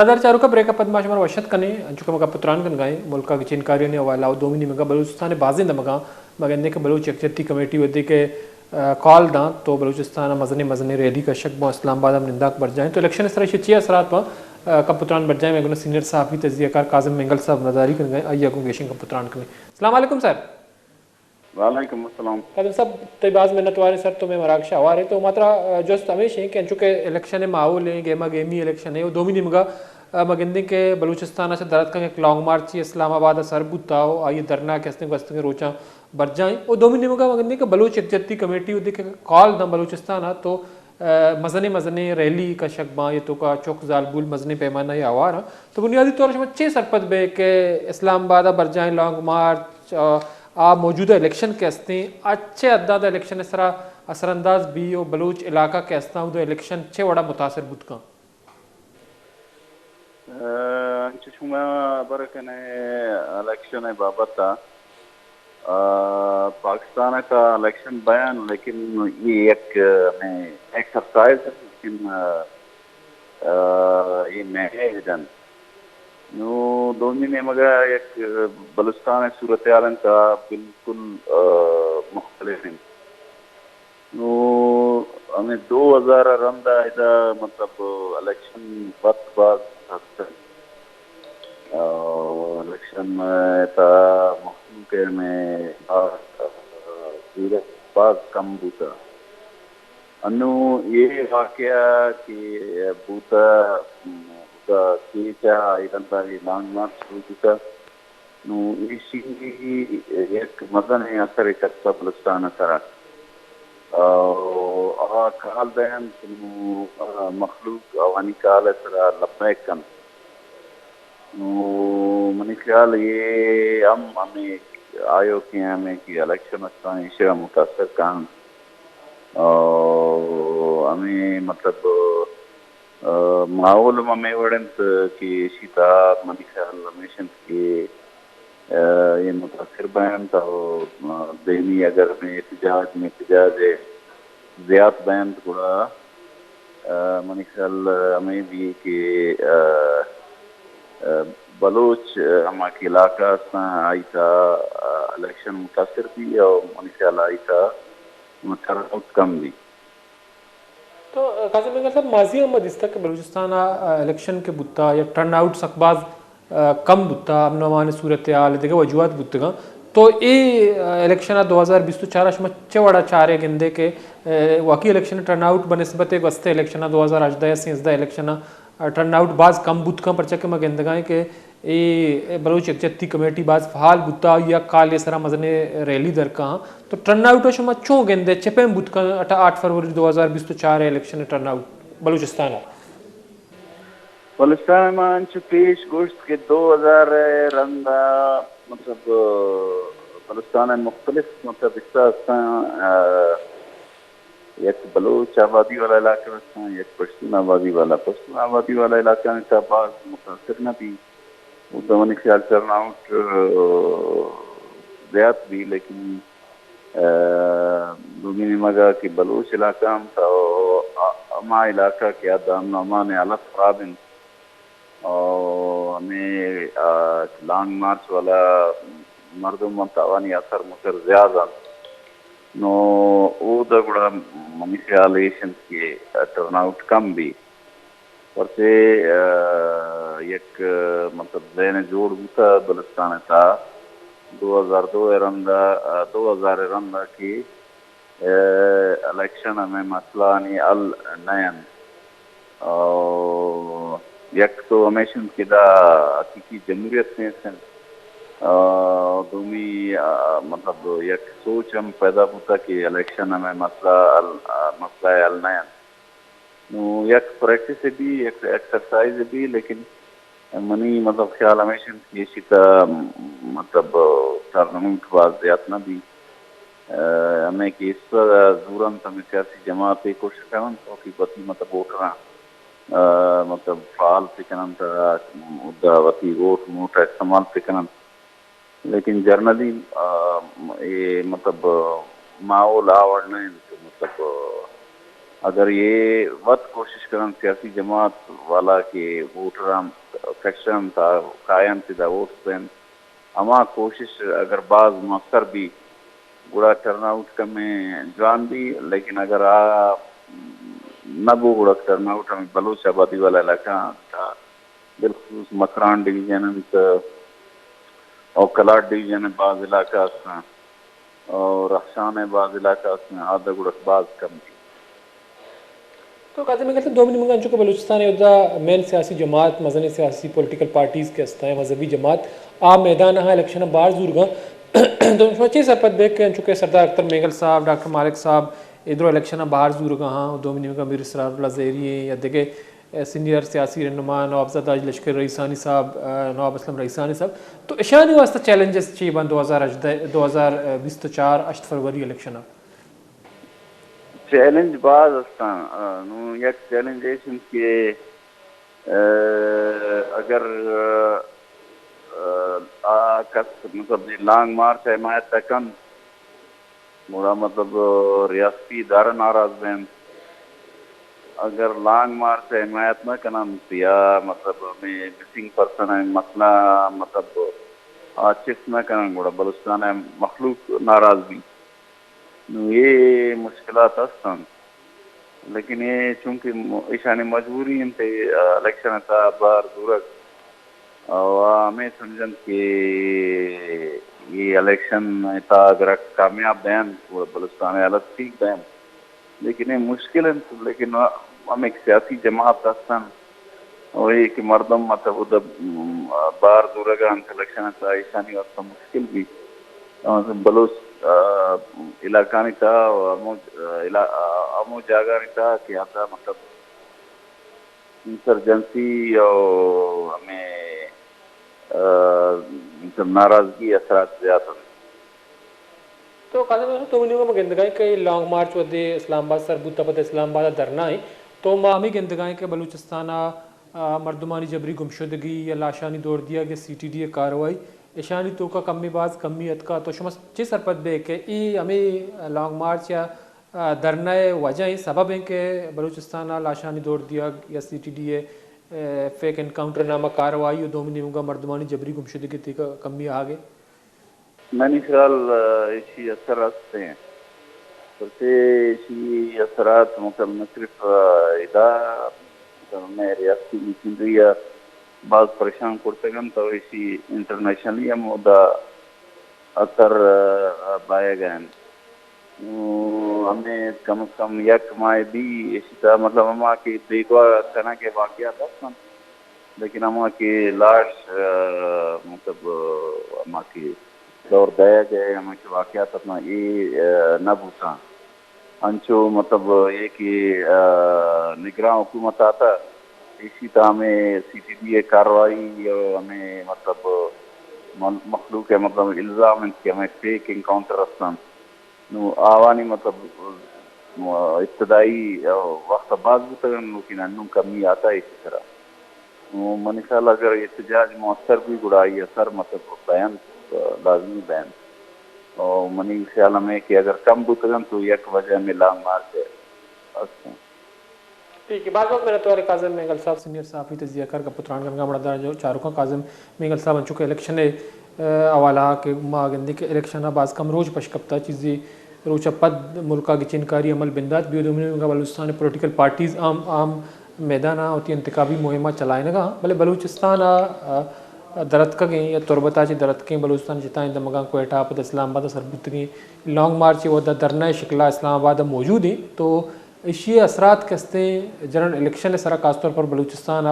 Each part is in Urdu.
برادر چارو کا بریک اپ ما شمار وشت کنے انچو مگا پتران کن گائے ملکا کی چینکاریوں نے والا دومینی مگا بلوچستان بازیں مگا مگندے کے بلوچ یکجہتی کمیٹی ودی کے کال داں تو بلوچستان مزنے ریلی کا شک با اسلام آباد میں ننداک بڑھ جائیں تو الیکشن اس طرح چی اثرات پا کمپوتران بڑھ جائیں میں سینئر صحافی تجزیہ کار کاظم منگل صاحب نظاری کن گئے آئیے گنگیشن کمپوتران کن السلام علیکم سر. وعلیکم السلام. کاظم صاحب تی باز منت وارے سر تو میں مراکش آوارے تو ماترا جوست ہمیشہ کہ چونکہ الیکشن ماحول ہیں گیما گیمی الیکشن ہے وہ دومینی مگا مگندے کے بلوچستان سے درد کا ایک لانگ مارچ اسلام آباد سر بوتا ہو آئیے درنا کیسے وستے روچاں بر جائیں وہ دومینی مگا مگندے کہ بلوچ یکجہتی کمیٹی ودی کے کال دا بلوچستان تو مزنے ریلی کا شکباں یہ تو کا چوک زالبول مزنے پیمانہ یہ آوار تو بنیادی طور سے چھ سرپت بے کہ اسلام آباد بر جائیں لانگ مارچ آپ موجودہ الیکشن کے ہستے اچھے عداد الیکشن اس طرح اثر انداز بھی اور بلوچ علاقہ کے ہستا ہوں تو الیکشن چھ وڑا متاثر بود کا انچو شما برکنے الیکشن بابتا پاکستان کا الیکشن بیان لیکن یہ ایک ایکسرسائز ہے لیکن یہ محض جن نو دومی نے مگا ایک بلوچستان صورتحال کا بالکل مختلف ہیں نو ہمیں 2000 رندہ ایدہ مطلب الیکشن وقت بعد الیکشن تا مخلوق میں بعض کم بوتا انو یہ واقعہ کہ بوتا کیچا ایدنتا یہ لانگ مارچ بوتا نو اسی ایک مدن ہے اثر کرتا بلوچستان اثر کال دہن کنو مخلوق اوانی کال اثر لبیک کن نو منی خیال یہ ہمیں آئیو کہ ہمیں کہ الیکشن استان ایشہ متاثر کان ہمیں مطلب ماحول میں وڑنت کہ شیطا منی خیال ہمیشن کہ یہ متاثر بیان تھا دینی اگر میں احتجاج زیاد بیان تھوڑا منی خیال ہمیں بھی کہ بلوچ ہما کے علاقہ آئی تھا الیکشن متاثر بھی اور منی خیال آئی تھا ٹرن کم بھی. تو قاسم منگل صاحب ماضی احمد اس تک بلوچستان الیکشن کے بتا یا ٹرن آؤٹ سکباز کم بتا امن امان صورتحال دیکھے وجوہات بتگا تو یہ الیکشن 2024 میں چوڑا چارے گندے کے واقعی الیکشن ٹرن آؤٹ بنسبت ایک وستے الیکشن 2018 13 الیکشن ٹرن آؤٹ بعض کم بت کا پرچہ کے میں گندگائیں کہ یہ بلوچ یکجہتی کمیٹی بعض فعال بتا یا کال یہ سرا مزنے ریلی در کہاں تو ٹرن آؤٹ شما چوں گندے چپیں بت کا 8 فروری 2024 election turn out Balochistan Balochistan میں انچو پیش گوشت کے 2000 رندہ مطلب بلوچستان مختلف مطلب حصہ یک بلوچ آبادی والا علاقہ رکھتا ہے یک پشتون آبادی والا علاقہ میں تا بعض متاثر نہ بھی وہ دوانی خیال ٹرن آؤٹ زیاد بھی لیکن دومینی مگا کہ بلوچ علاقہ ہم تھا اما علاقہ کیا دامن امان علف خرابن اور ہمیں لانگ مارچ والا مردم منتوانی اثر مکر زیادہ نو او دا گڑا منی خیالیشن کے ٹرن آؤٹ کم بھی اور سے یک مطلب ذہن جوڑ ہوتا بلوچستان تھا 2002 رندہ کی الیکشن ہمیں مسئلہ نہیں النین یک تو ہمیشن کدا حقیقی جمہوریت میں سن دومی مطلب یک سوچ ہم پیدا ہوتا کہ الیکشن ہمیں مسئلہ النین نو یک پریکٹس بھی یک ایکسرسائز بھی لیکن منی مطلب خیال ہمیشن یہ شیطا مطلب ٹرنمنٹ باز زیاد نہ بھی ہمیں کہ اس زورن ہمیں سیاسی جماعت کوشش کرن تو کہ بطی مطلب ووٹران مطلب فعال فکرن تا وطی ووٹ موٹا استعمال فکرن لیکن جرنلی یہ مطلب ماحول آوڑ نہیں مطلب اگر یہ وقت کوشش کرن سیاسی جماعت والا کہ ووٹران فیکشن تھا قائم تھا ووٹ دین اما کوشش اگر بعض مؤثر بھی گڑا ٹرن آؤٹ کمیں جوان بھی لیکن اگر نہ وہ گڑا ٹرن آؤٹ ہمیں بلوچ آبادی والا علاقہ تھا بالخصوص مکران ڈویژن اور کلاٹ ڈویژن بعض علاقہ اور رخشان بعض علاقہ میں آدھا گڑا بعض کم تھی. تو کہتے ہیں کہ دومنی منگا چونکہ بلوچستان ہے مین سیاسی جماعت مذہبی سیاسی پولیٹیکل پارٹیز کے ہستا ہے مذہبی جماعت عام میدان ہاں الیکشن بار زور گا تو سوچے سرپت دیکھ کے چونکہ سردار اختر میگل صاحب ڈاکٹر مالک صاحب ادھر الیکشن باہر زور گا ہاں دومنی منگا میر اسرار اللہ زہری ہیں یا دیکھے سینئر سیاسی رہنما نواب زاداج لشکر رئیسانی صاحب نواب اسلم رئیسانی صاحب تو اشانی واسطہ چیلنجز چی بند 2024 8 فروری الیکشن چیلنج بعض استان یک چیلنج ایشن کہ اگر کس مطلب لانگ مارچ حمایت تکن مورا مطلب ریاستی ادارہ ناراض بین اگر لانگ مارچ حمایت نہ کنن یا مطلب میں مسنگ پرسن ہے مسئلہ مطلب چس نہ کنن گوڑا بلوچستان ہے مخلوق ناراض بھی یہ مشکلات ہستن لیکن یہ چونکہ ایشانی مجبوری ان سے الیکشن تھا بار دورک اور ہمیں سمجھن کہ یہ الیکشن تھا اگر کامیاب بین بلوچستان حالت ٹھیک بین لیکن یہ مشکل ہے لیکن ہم ایک سیاسی جماعت ہستن اور یہ کہ مردم مطلب ادھر بار دورگا ہم الیکشن تھا ایشانی وقت مشکل بھی بلوچ علاقہ نہیں تھا امو جاگہ نہیں تھا کہ آتا مطلب انسرجنسی اور ہمیں ناراضگی اثرات زیادہ تو قادم تو منی میں گندگائی کہ لانگ مارچ ودے اسلام آباد سربوتا پتہ اسلام آباد دھرنا ہے تو ماہمی گندگائی کہ بلوچستانہ مردمانی جبری گمشدگی یا لاشانی دوڑ دیا کہ سی ٹی ڈی کاروائی اشانی تو کا کمی باز کمی اتکا تو شمس چی سرپت بے کہ ای ہمیں لانگ مارچ یا دھرنا وجہ ہی سبب ہیں کہ بلوچستانہ لاشانی دوڑ دیا یا C T D fake encounter نامہ کاروائی اور دومنی منگا مردمانی جبری گمشدگی تی کا کمی آگے میں نے خیال اسی اثرات سے ہیں بلکہ اسی اثرات مطلب نہ صرف ادارہ میں ریاستی میٹنگ یا بعض پریشان کرتے گئے تو اسی انٹرنیشنلی ہم دا اثر پائے گئے ہیں ہمیں کم از کم یک ماہ بھی اسی طرح مطلب ہما کی دیکھوا کرنا کے واقعات ہیں لیکن ہما کی لاش مطلب ہما کی دور دیا گئے ہمیں کے واقعات اپنا یہ نہ بھوتا انچو مطلب یہ کہ نگراں حکومت آتا اسی طرح ہمیں سی ٹی ڈی کاروائی ہمیں مطلب مخلوق ہے مطلب الزام کہ ہمیں فیک انکاؤنٹر ہستن نو آوانی مطلب ابتدائی وقت بعد بھی تگن لیکن انہوں کمی آتا ہے اسی طرح منی خیال اگر احتجاج مؤثر بھی گڑائی اثر مطلب بیان لازمی بیان اور منی خیال ہمیں کہ اگر کم بھی تگن تو یک وجہ میں لانگ مارچ ہے ٹھیک ہے بعد وقت میرا تو کاظم میگل صاحب سینئر صحافی تجزیہ کار کا پتران گنگا مڑا جو چاروں کاظم میگل صاحب ان چکے الیکشن حوالہ کے ماں گندی کے الیکشن بعض کم روز پشکپتا چیزی روچا پد ملکہ کی چینکاری عمل بندات بھی دومنی منگا بلوچستان پولیٹیکل پارٹیز عام میدانہ ہوتی انتخابی مہمہ چلائیں گا بلے بلوچستان درد کا گئیں یا تربتا چی درد کے بلوچستان جتائیں دمگاں کوئٹہ پتہ اسلام آباد سربتگیں لانگ مارچ وہ درنہ شکلہ اسلام آباد موجود ہیں تو اسی اثرات کستے جنرل الیکشن سرا خاص طور پر بلوچستان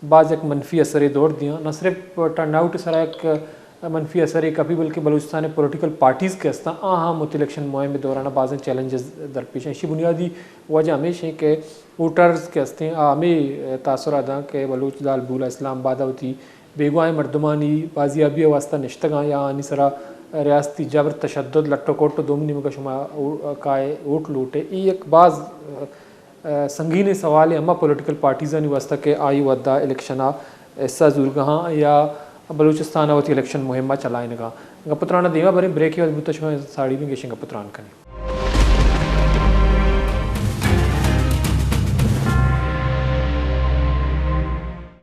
بعض ایک منفی اثر دوڑ دیا نہ صرف ٹرن آؤٹ سرا ایک منفی اثر کبھی بلکہ بلوچستان پولیٹیکل پارٹیز کے ہستا ہم الیکشن مہم دورانہ بعض چیلنجز درپیش ہیں اسی بنیادی وجہ ہمیشہ ہے کہ ووٹرز کے ہستے ہمیں تاثر ادا کہ بلوچ دال بولا اسلام آباد ہوتی بیگوائیں مردمانی بازیابی واسطہ نشتگاں یا آنی سرا ریاستی جبر تشدد لٹو کوٹو دومنی مگا شما کائے ووٹ لوٹے یہ ایک بعض سنگین سوال ہے اما پولیٹیکل پارٹیزانی واسطہ کہ آئی ودا الیکشنہ ایسا زورگاں یا بلوچستان ہوتی الیکشن مہمہ چلائیں گا پترانہ دیما بھریں بریک ہی وزبوتا شما ساڑی بھی گیشیں گا پتران کریں